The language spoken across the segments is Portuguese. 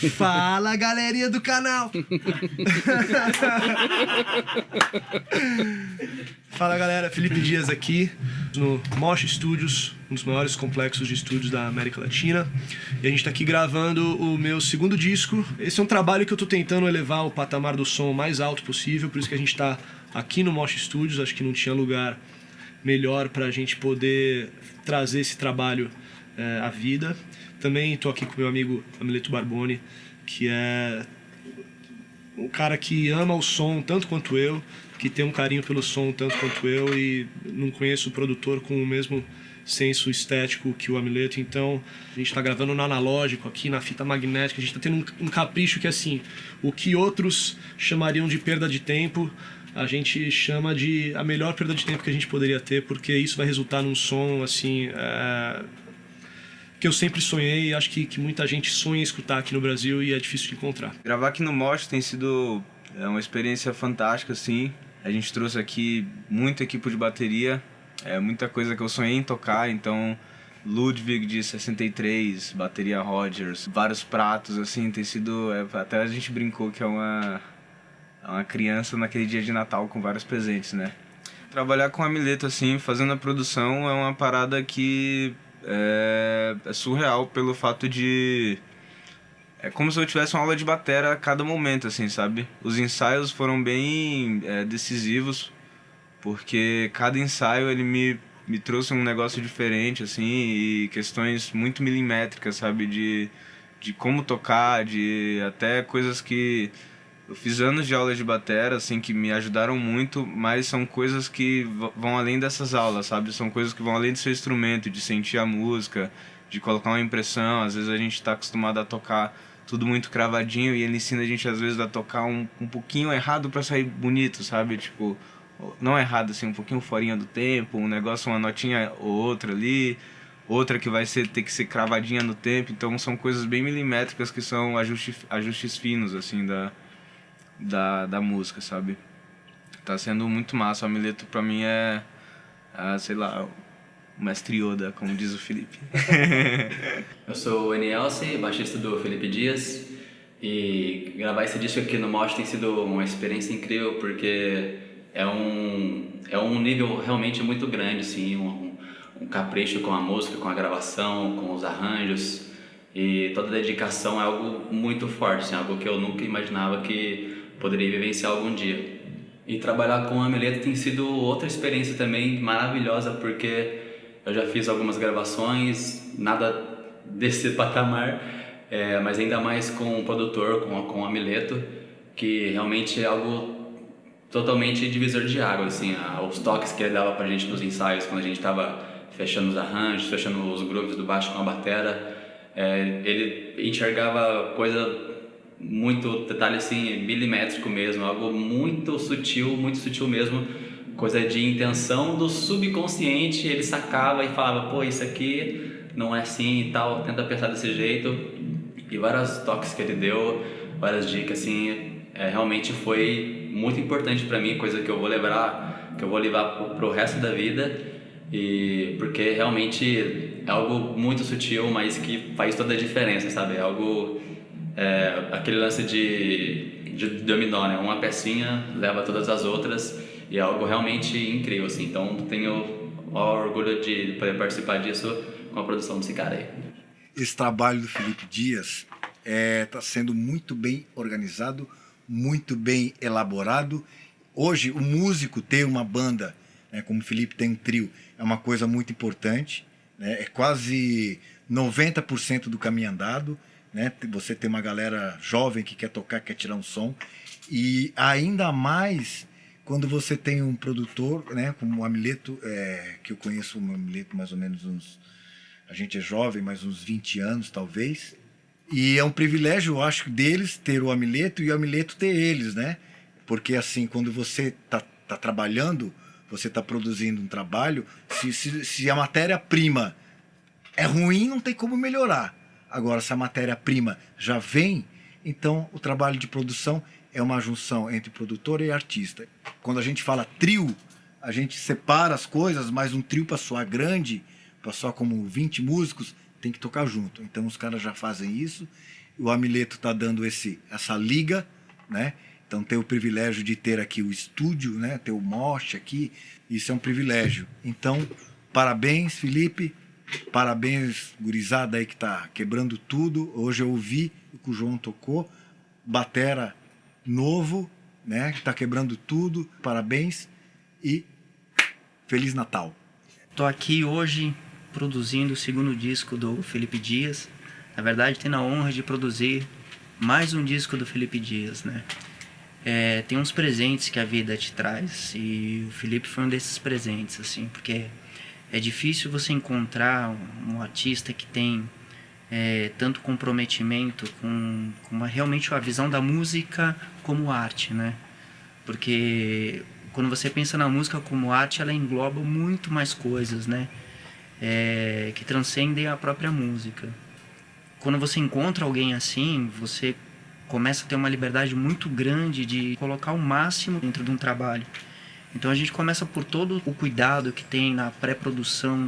Fala, galerinha do canal! Fala, galera. Felipe Dias aqui, no Mosh Studios, um dos maiores complexos de estúdios da América Latina. E a gente tá aqui gravando o meu segundo disco. Esse é um trabalho que eu tô tentando elevar o patamar do som o mais alto possível, por isso que a gente tá aqui no Mosh Studios. Acho que não tinha lugar melhor pra gente poder trazer esse trabalho à vida. Também tô aqui com meu amigo Amileto Barboni, que é um cara que ama o som tanto quanto eu, que tem um carinho pelo som tanto quanto eu, e não conheço o produtor com o mesmo senso estético que o Amileto. Então a gente tá gravando no analógico aqui, na fita magnética. A gente tá tendo um capricho que, assim, o que outros chamariam de perda de tempo, a gente chama de a melhor perda de tempo que a gente poderia ter, porque isso vai resultar num som, assim, que eu sempre sonhei e acho que muita gente sonha em escutar aqui no Brasil e é difícil de encontrar. Gravar aqui no Mosh tem sido uma experiência fantástica, assim. A gente trouxe aqui muita equipe de bateria, muita coisa que eu sonhei em tocar, então Ludwig de 63, bateria Rogers, vários pratos, assim, tem sido... até a gente brincou que é uma criança naquele dia de Natal com vários presentes, né? Trabalhar com Amileto, assim, fazendo a produção é uma parada que é surreal pelo fato de... É como se eu tivesse uma aula de batera a cada momento, assim, sabe? Os ensaios foram bem decisivos, porque cada ensaio ele me trouxe um negócio diferente, assim, e questões muito milimétricas, sabe? De como tocar, de até coisas que... Eu fiz anos de aulas de batera, assim, que me ajudaram muito, mas são coisas que vão além dessas aulas, sabe? São coisas que vão além do seu instrumento, de sentir a música, de colocar uma impressão. Às vezes a gente está acostumado a tocar tudo muito cravadinho e ele ensina a gente, às vezes, a tocar um pouquinho errado para sair bonito, sabe? Tipo, não errado, assim, um pouquinho forinha do tempo, um negócio, uma notinha ou outra ali, outra que vai ter que ser cravadinha no tempo. Então são coisas bem milimétricas que são ajustes finos, assim, da música, sabe? Tá sendo muito massa. O Amileto pra mim sei lá, o mestre Yoda, como diz o Felipe. Eu sou o Enielce, baixista do Felipe Dias, e gravar esse disco aqui no Mosh tem sido uma experiência incrível, porque é um nível realmente muito grande, assim, um capricho com a música, com a gravação, com os arranjos, e toda a dedicação é algo muito forte, assim, algo que eu nunca imaginava que poderia vivenciar algum dia. E trabalhar com o Amileto tem sido outra experiência também maravilhosa, porque eu já fiz algumas gravações, nada desse patamar, mas ainda mais com o produtor, com o Amileto, que realmente é algo totalmente divisor de água, assim, os toques que ele dava pra gente nos ensaios, quando a gente tava fechando os arranjos, fechando os grooves do baixo com a batera, ele enxergava coisa... muito detalhe, assim, milimétrico mesmo, algo muito sutil mesmo, coisa de intenção do subconsciente. Ele sacava e falava, pô, isso aqui não é assim e tal, tenta pensar desse jeito. E vários toques que ele deu, várias dicas, assim, realmente foi muito importante pra mim, coisa que eu vou levar pro resto da vida, e porque realmente é algo muito sutil, mas que faz toda a diferença, sabe? É algo... aquele lance de dominó, né? Uma pecinha leva todas as outras, e é algo realmente incrível, assim. Então tenho o orgulho de poder participar disso com a produção desse cara aí. Esse trabalho do Felipe Dias está sendo muito bem organizado, muito bem elaborado. Hoje o músico ter uma banda, né, como o Felipe tem um trio, é uma coisa muito importante, né? É quase 90% do caminho andado. Né? Você tem uma galera jovem que quer tocar, quer tirar um som, e ainda mais quando você tem um produtor, né, como o Amileto, que eu conheço o Amileto mais ou menos a gente é jovem, mais uns 20 anos talvez, e é um privilégio, eu acho, deles ter o Amileto e o Amileto ter eles, né? Porque assim, quando você tá trabalhando, você está produzindo um trabalho, se a matéria-prima é ruim, não tem como melhorar. Agora, se a matéria-prima já vem, então o trabalho de produção é uma junção entre produtor e artista. Quando a gente fala trio, a gente separa as coisas, mas um trio para soar grande, para soar como 20 músicos, tem que tocar junto. Então os caras já fazem isso, O Amileto está dando essa liga, né? Então ter o privilégio de ter aqui o estúdio, né? Ter o Mosh aqui, isso é um privilégio. Então, parabéns, Felipe. Parabéns, gurizada aí que tá quebrando tudo. Hoje eu ouvi o que o João tocou. Batera novo, né? Que tá quebrando tudo. Parabéns e Feliz Natal. Tô aqui hoje produzindo o segundo disco do Felipe Dias. Na verdade, tendo a honra de produzir mais um disco do Felipe Dias, né? Tem uns presentes que a vida te traz e o Felipe foi um desses presentes, assim, porque é difícil você encontrar um artista que tem tanto comprometimento com realmente a visão da música como arte, né? Porque quando você pensa na música como arte, ela engloba muito mais coisas, né? Que transcendem a própria música. Quando você encontra alguém assim, você começa a ter uma liberdade muito grande de colocar o máximo dentro de um trabalho. Então a gente começa por todo o cuidado que tem na pré-produção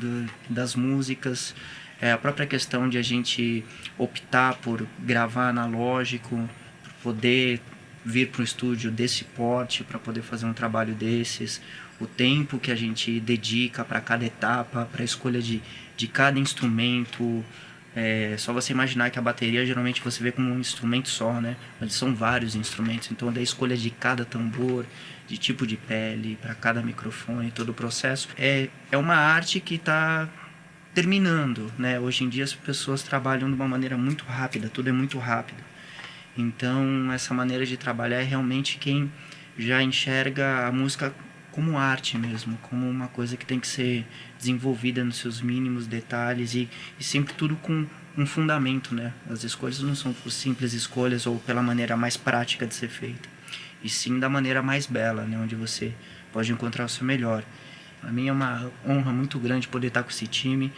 das músicas, a própria questão de a gente optar por gravar analógico, por poder vir para um estúdio desse porte, para poder fazer um trabalho desses, o tempo que a gente dedica para cada etapa, para a escolha de cada instrumento. Só você imaginar que a bateria geralmente você vê como um instrumento só, né? Mas são vários instrumentos, então da escolha de cada tambor, de tipo de pele, para cada microfone, todo o processo. É uma arte que está terminando, né? Hoje em dia as pessoas trabalham de uma maneira muito rápida, tudo é muito rápido. Então essa maneira de trabalhar é realmente quem já enxerga a música como arte mesmo, como uma coisa que tem que ser desenvolvida nos seus mínimos detalhes e sempre tudo com um fundamento, né? As escolhas não são por simples escolhas ou pela maneira mais prática de ser feita, e sim da maneira mais bela, né? Onde você pode encontrar o seu melhor. Para mim é uma honra muito grande poder estar com esse time,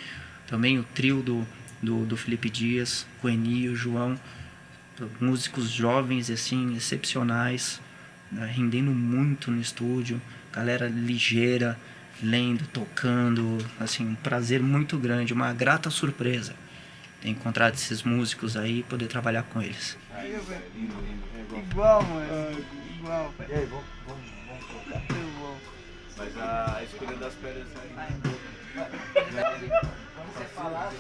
também o trio do Felipe Dias, o Eni e o João, músicos jovens assim, excepcionais, né? Rendendo muito no estúdio, galera ligeira, lendo, tocando, assim, um prazer muito grande, uma grata surpresa ter encontrado esses músicos aí e poder trabalhar com eles. Igual, mano. Igual. E aí, vamos tocar? Muito bom. Mas a escolha das pedras aí. Quando você falar,